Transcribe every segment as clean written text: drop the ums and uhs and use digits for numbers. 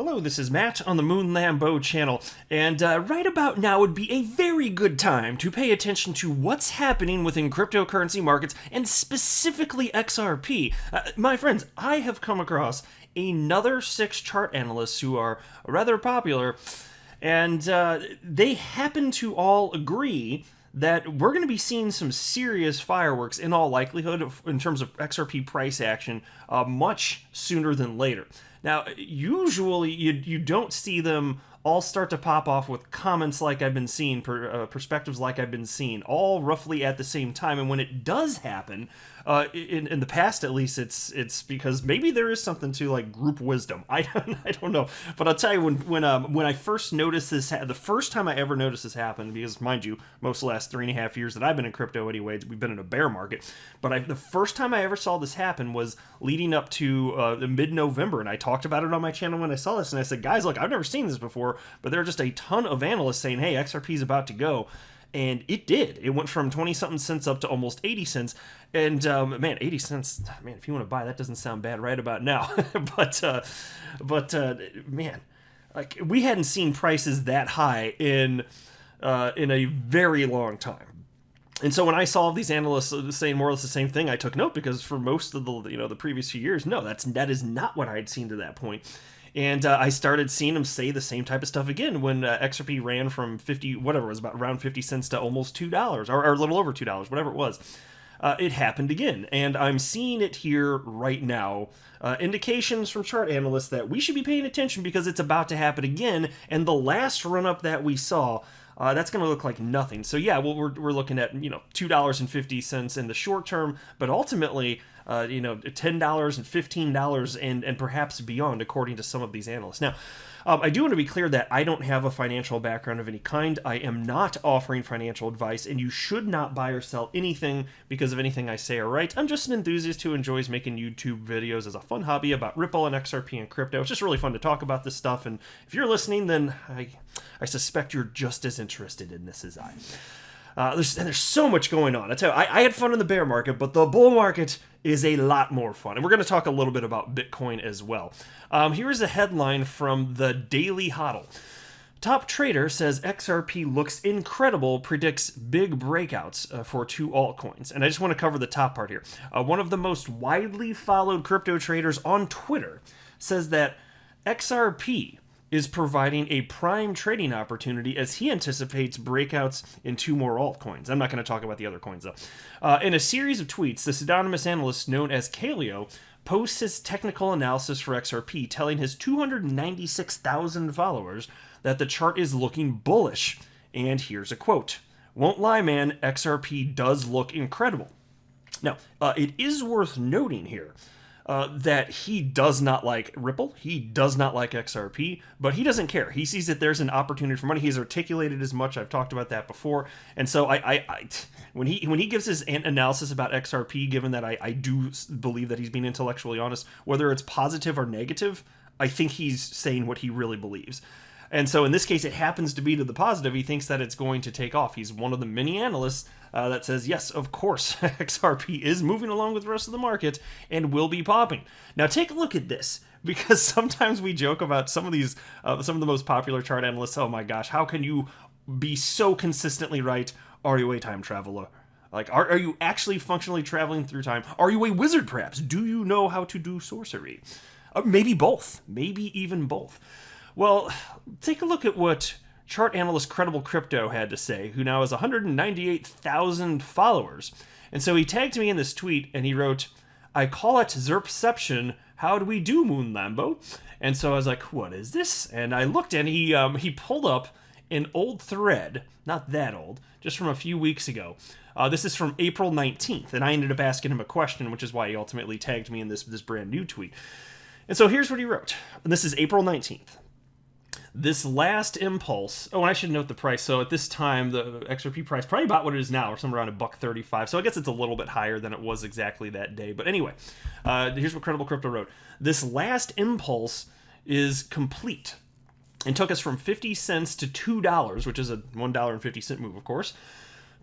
Hello, this is Matt on the Moon Lambeau channel, and right about now would be a very good time to pay attention to what's happening within cryptocurrency markets, and specifically XRP. My friends, I have come across another 6 chart analysts who are rather popular, and they happen to all agree that we're going to be seeing some serious fireworks in all likelihood in terms of XRP price action much sooner than later. Now, usually you don't see them all start to pop off with comments like I've been seeing, perspectives like I've been seeing, all roughly at the same time. And when it does happen, in the past at least, it's because maybe there is something to like group wisdom. I don't know, but I'll tell you when I first noticed this, the first time I ever noticed this happen, because mind you, most of the last 3.5 years that I've been in crypto anyway, we've been in a bear market. But the first time I ever saw this happen was leading up to mid-November, and I talked about it on my channel when I saw this, and I said, guys, look, I've never seen this before, but there are just a ton of analysts saying, hey, XRP is about to go. And it did. It went from 20-something cents up to almost 80 cents. And, man, 80 cents, man, if you want to buy, that doesn't sound bad right about now. but man, like, we hadn't seen prices that high in a very long time. And so when I saw these analysts saying more or less the same thing, I took note, because for most of the previous few years, no, that is not what I had seen to that point. And I started seeing them say the same type of stuff again when XRP ran from 50, whatever it was, about around 50 cents to almost $2, or a little over $2, whatever it was. It happened again, and I'm seeing it here right now. Indications from chart analysts that we should be paying attention because it's about to happen again, and the last run-up that we saw, that's going to look like nothing. So yeah, well, we're looking at, $2.50 in the short term, but ultimately, $10 and $15 and perhaps beyond, according to some of these analysts. Now, I do want to be clear that I don't have a financial background of any kind. I am not offering financial advice, and you should not buy or sell anything because of anything I say or write. I'm just an enthusiast who enjoys making YouTube videos as a fun hobby about Ripple and XRP and crypto. It's just really fun to talk about this stuff, and if you're listening, then I suspect you're just as interested in this as I. There's so much going on. I tell you, I had fun in the bear market, but the bull market is a lot more fun. And we're going to talk a little bit about Bitcoin as well. Here's a headline from the Daily Hodl. Top trader says XRP looks incredible, predicts big breakouts for 2 altcoins. And I just want to cover the top part here. One of the most widely followed crypto traders on Twitter says that XRP is providing a prime trading opportunity as he anticipates breakouts in 2 more altcoins. I'm not going to talk about the other coins, though. In a series of tweets, this anonymous analyst known as Kaleo posts his technical analysis for XRP, telling his 296,000 followers that the chart is looking bullish. And here's a quote. "Won't lie, man, XRP does look incredible." Now, it is worth noting here that he does not like Ripple, he does not like XRP, but he doesn't care. He sees that there's an opportunity for money. He's articulated as much. I've talked about that before. And so when he gives his analysis about XRP, given that I do believe that he's being intellectually honest, whether it's positive or negative, I think he's saying what he really believes. And so in this case, it happens to be to the positive. He thinks that it's going to take off. He's one of the many analysts that says, yes, of course, XRP is moving along with the rest of the market and will be popping. Now take a look at this, because sometimes we joke about some of these, some of the most popular chart analysts. Oh my gosh, how can you be so consistently right? Are you a time traveler? Like, are you actually functionally traveling through time? Are you a wizard, perhaps? Do you know how to do sorcery? Maybe both. Maybe even both. Well, take a look at what chart analyst Credible Crypto had to say, who now has 198,000 followers. And so he tagged me in this tweet, and he wrote, "I call it Zerpception. How do we do, Moon Lambeau?" And so I was like, what is this? And I looked, and he pulled up an old thread, not that old, just from a few weeks ago. This is from April 19th, and I ended up asking him a question, which is why he ultimately tagged me in this brand new tweet. And so here's what he wrote. And this is April 19th. "This last impulse," oh, and I should note the price. So at this time, the XRP price, probably about what it is now, or somewhere around $1.35. So I guess it's a little bit higher than it was exactly that day. But anyway, here's what Credible Crypto wrote. "This last impulse is complete and took us from 50 cents to $2, which is a $1.50 move, of course.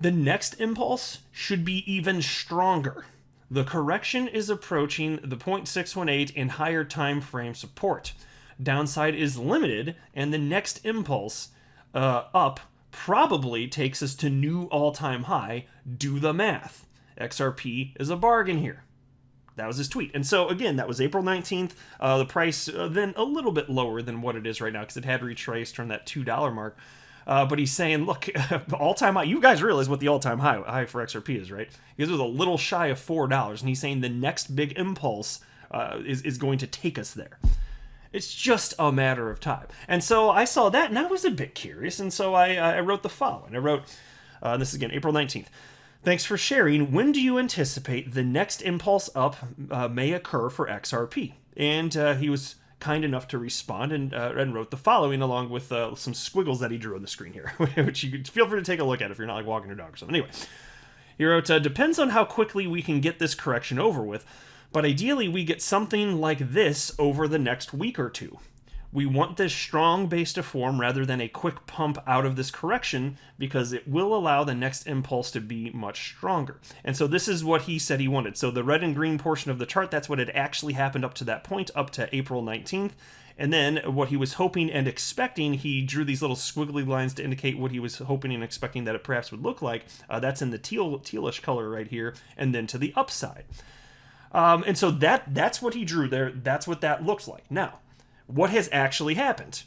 The next impulse should be even stronger. The correction is approaching the 0.618 and higher time frame support. downside is limited, and the next impulse up probably takes us to new all-time high. Do the math. XRP is a bargain here. That was his tweet. And so, again, that was April 19th. The price then a little bit lower than what it is right now because it had retraced around that $2 mark. But he's saying, look, all-time high. You guys realize what the all-time high for XRP is, right? Because it was a little shy of $4. And he's saying the next big impulse is going to take us there. It's just a matter of time. And so I saw that, and I was a bit curious. And so I wrote the following. I wrote, this is again, April 19th. Thanks for sharing. When do you anticipate the next impulse up may occur for XRP? And he was kind enough to respond and wrote the following along with some squiggles that he drew on the screen here, which you could feel free to take a look at if you're not like walking your dog or something. Anyway, he wrote, depends on how quickly we can get this correction over with, but ideally we get something like this over the next week or two. We want this strong base to form rather than a quick pump out of this correction because it will allow the next impulse to be much stronger. And so this is what he said he wanted. So the red and green portion of the chart, that's what had actually happened up to that point, up to April 19th. And then what he was hoping and expecting, he drew these little squiggly lines to indicate what he was hoping and expecting that it perhaps would look like. That's in the tealish color right here, and then to the upside. And so that's what he drew there. That's what that looks like. Now, what has actually happened?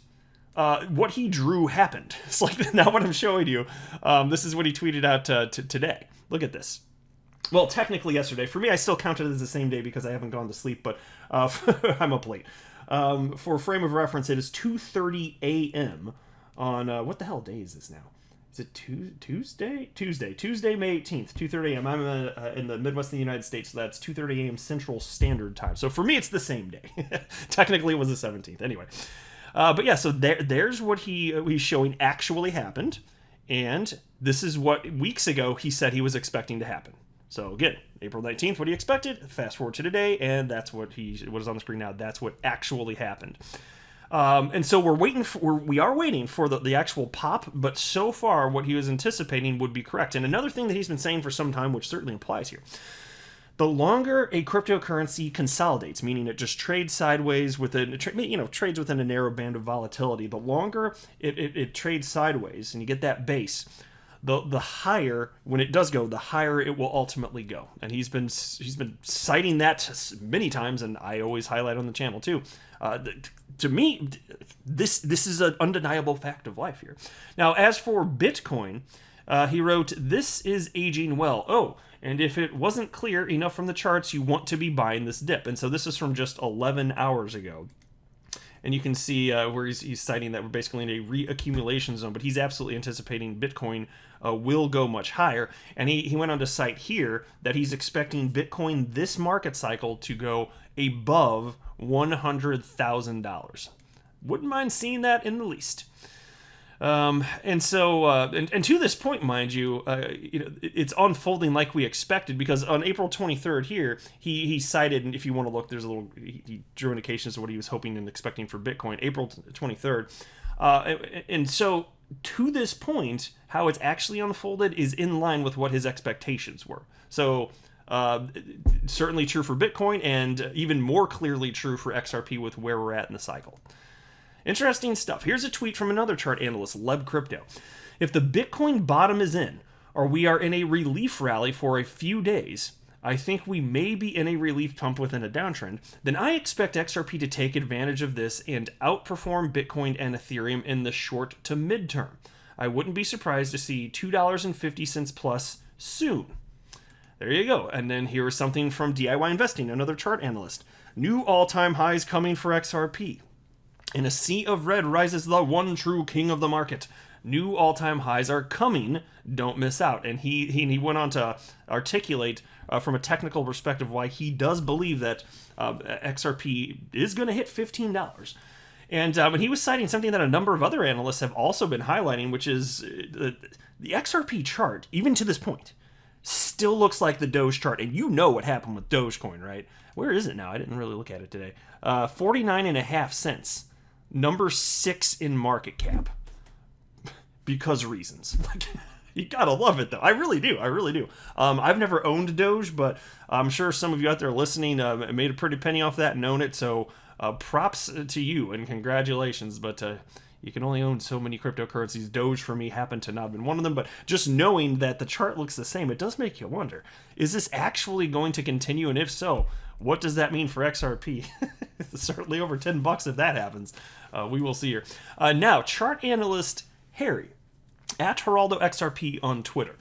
What he drew happened. It's like now what I'm showing you. This is what he tweeted out today. Look at this. Well, technically yesterday. For me, I still count it as the same day because I haven't gone to sleep, but I'm up late. For frame of reference, it is 2:30 a.m. on, what the hell day is this now? Is it Tuesday? Tuesday, May 18th, 2:30 a.m. I'm in the Midwest of the United States, so that's 2:30 a.m. Central Standard Time. So for me, it's the same day. Technically, it was the 17th. Anyway. But yeah, so there's what he's showing actually happened. And this is what weeks ago he said he was expecting to happen. So again, April 19th, what he expected. Fast forward to today, and that's what is on the screen now. That's what actually happened. And so we are waiting for the actual pop, but so far what he was anticipating would be correct. And another thing that he's been saying for some time, which certainly applies here, the longer a cryptocurrency consolidates, meaning it just trades sideways trades within a narrow band of volatility, the longer it trades sideways and you get that base, the higher, when it does go, the higher it will ultimately go. And he's been citing that many times, and I always highlight on the channel too. To me, this is an undeniable fact of life here. Now, as for Bitcoin, he wrote, this is aging well. Oh, and if it wasn't clear enough from the charts, you want to be buying this dip. And so this is from just 11 hours ago. And you can see where he's citing that we're basically in a reaccumulation zone, but he's absolutely anticipating Bitcoin will go much higher. And he went on to cite here that he's expecting Bitcoin this market cycle to go above $100,000. Wouldn't mind seeing that in the least. And so, and to this point, mind you, it's unfolding like we expected, because on April 23rd here, he cited, and if you want to look, there's a little, he drew indications of what he was hoping and expecting for Bitcoin, April 23rd. And so to this point, how it's actually unfolded is in line with what his expectations were. So, certainly true for Bitcoin, and even more clearly true for XRP with where we're at in the cycle. Interesting stuff. Here's a tweet from another chart analyst, Leb Crypto. If the Bitcoin bottom is in, or we are in a relief rally for a few days, I think we may be in a relief pump within a downtrend, then I expect XRP to take advantage of this and outperform Bitcoin and Ethereum in the short to midterm. I wouldn't be surprised to see $2.50 plus soon. There you go. And then here is something from DIY Investing, another chart analyst. New all-time highs coming for XRP. In a sea of red rises the one true king of the market. New all-time highs are coming. Don't miss out. And he went on to articulate from a technical perspective why he does believe that XRP is going to hit $15. And he was citing something that a number of other analysts have also been highlighting, which is the XRP chart, even to this point, still looks like the Doge chart. And you know what happened with Dogecoin, right? Where is it now? I didn't really look at it today. 49.5 cents. Number 6 in market cap. Because reasons. You gotta love it, though. I really do. I've never owned Doge, but I'm sure some of you out there listening made a pretty penny off that and own it. So props to you and congratulations, but you can only own so many cryptocurrencies. Doge for me happened to not have been one of them, but just knowing that the chart looks the same, it does make you wonder, is this actually going to continue? And if so, what does that mean for XRP? It's certainly over $10 if that happens. We will see here. Now, chart analyst Harry, at Geraldo XRP on Twitter.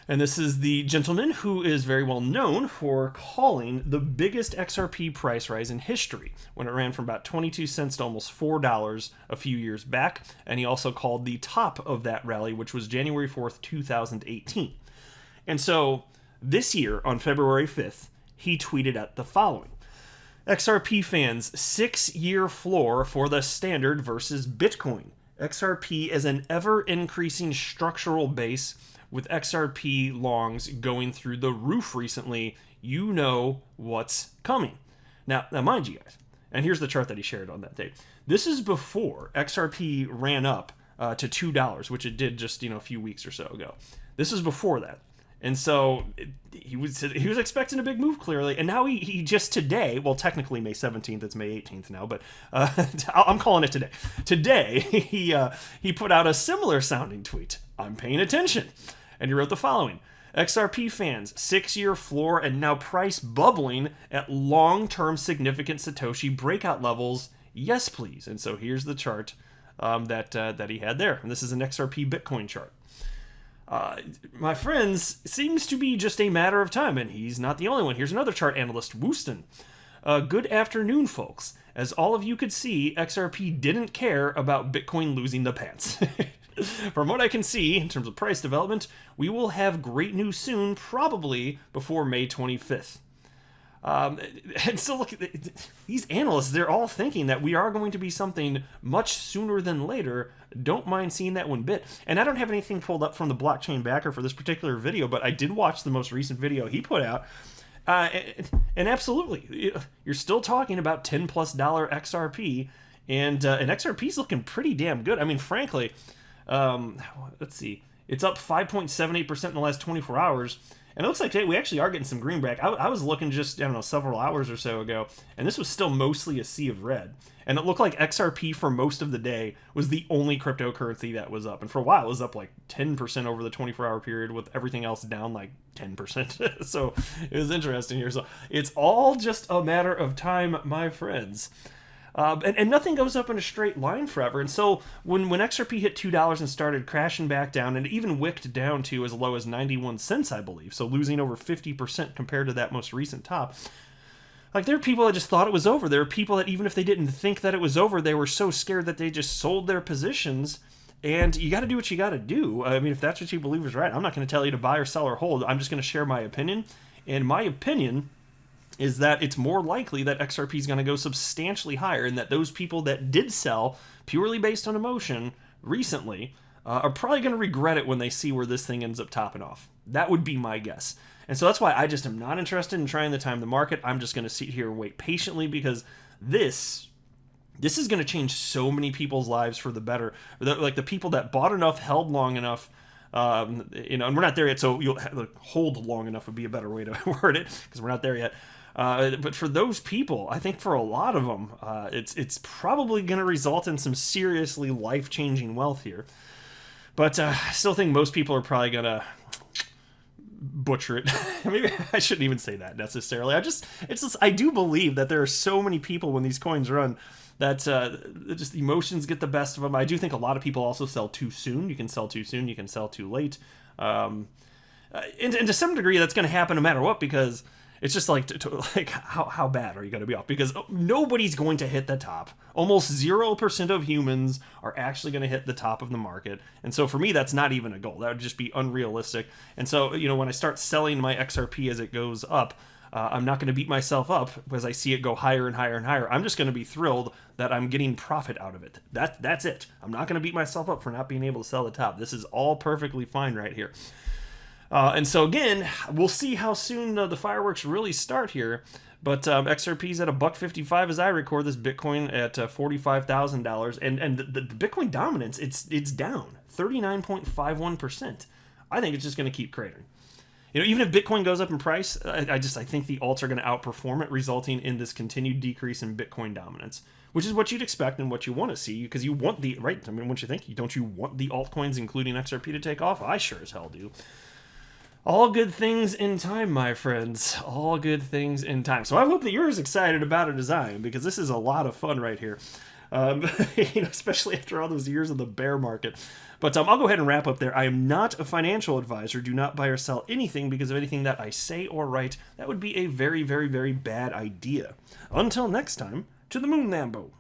And this is the gentleman who is very well known for calling the biggest XRP price rise in history when it ran from about 22 cents to almost $4 a few years back. And he also called the top of that rally, which was January 4th, 2018. And so this year, on February 5th, he tweeted out the following. XRP fans, 6-year floor for the standard versus Bitcoin. XRP is an ever-increasing structural base with XRP longs going through the roof recently. You know what's coming. Now mind you guys, and here's the chart that he shared on that day. This is before XRP ran up to $2, which it did just a few weeks or so ago. This is before that. And so he was expecting a big move, clearly. And now he just today, well, technically May 17th, it's May 18th now, but I'm calling it today. Today, he put out a similar sounding tweet. I'm paying attention. And he wrote the following. XRP fans, 6-year floor and now price bubbling at long-term significant Satoshi breakout levels. Yes, please. And so here's the chart that he had there. And this is an XRP Bitcoin chart. My friends, seems to be just a matter of time, and he's not the only one. Here's another chart analyst, Wooston. Good afternoon, folks. As all of you could see, XRP didn't care about Bitcoin losing the pants. From what I can see, in terms of price development, we will have great news soon, probably before May 25th. And so look, these analysts, they're all thinking that we are going to be something much sooner than later. Don't mind seeing that one bit. And I don't have anything pulled up from the blockchain backer for this particular video, but I did watch the most recent video he put out. And absolutely, you're still talking about $10+ XRP, and XRP's looking pretty damn good. I mean, frankly, let's see, it's up 5.78% in the last 24 hours. And it looks like today we actually are getting some greenback. I was looking just, several hours or so ago, and this was still mostly a sea of red. And it looked like XRP for most of the day was the only cryptocurrency that was up. And for a while, it was up like 10% over the 24-hour period, with everything else down like 10%. So it was interesting here. So it's all just a matter of time, my friends. And nothing goes up in a straight line forever. And so when XRP hit $2 and started crashing back down, and it even wicked down to as low as 91 cents, I believe, so losing over 50% compared to that most recent top, like, there are people that just thought it was over. There are people that, even if they didn't think that it was over, they were so scared that they just sold their positions. And you got to do what you got to do. I mean, if that's what you believe is right, I'm not going to tell you to buy or sell or hold. I'm just going to share my opinion. And my opinion is that it's more likely that XRP is going to go substantially higher, and that those people that did sell purely based on emotion recently are probably going to regret it when they see where this thing ends up topping off. That would be my guess. And so that's why I just am not interested in trying to time the market. I'm just going to sit here and wait patiently, because this is going to change so many people's lives for the better. Like the people that bought enough, held long enough, and we're not there yet, so you'll hold long enough would be a better way to word it, because we're not there yet. But for those people, I think for a lot of them, it's probably going to result in some seriously life-changing wealth here. But I still think most people are probably going to butcher it. Maybe I shouldn't even say that necessarily. I do believe that there are so many people when these coins run that just emotions get the best of them. I do think a lot of people also sell too soon. You can sell too soon. You can sell too late. And to some degree, that's going to happen no matter what, because it's just like, how bad are you going to be off? Because nobody's going to hit the top. Almost 0% of humans are actually going to hit the top of the market. And so for me, that's not even a goal. That would just be unrealistic. And so, when I start selling my XRP as it goes up, I'm not going to beat myself up because I see it go higher and higher and higher. I'm just going to be thrilled that I'm getting profit out of it. That's it. I'm not going to beat myself up for not being able to sell the top. This is all perfectly fine right here. And so again, we'll see how soon the fireworks really start here. But XRP's at $1.55 as I record this. Bitcoin at $45,000, and the Bitcoin dominance, it's down 39.51%. I think it's just going to keep cratering. Even if Bitcoin goes up in price, I think the alts are going to outperform it, resulting in this continued decrease in Bitcoin dominance, which is what you'd expect and what you want to see, because you want the, right, I mean, don't you think? Don't you want the altcoins, including XRP, to take off? I sure as hell do. All good things in time, my friends. All good things in time. So I hope that you're as excited about it as I am, because this is a lot of fun right here. Especially after all those years of the bear market. But I'll go ahead and wrap up there. I am not a financial advisor. Do not buy or sell anything because of anything that I say or write. That would be a very, very, very bad idea. Until next time, to the moon, Lambo.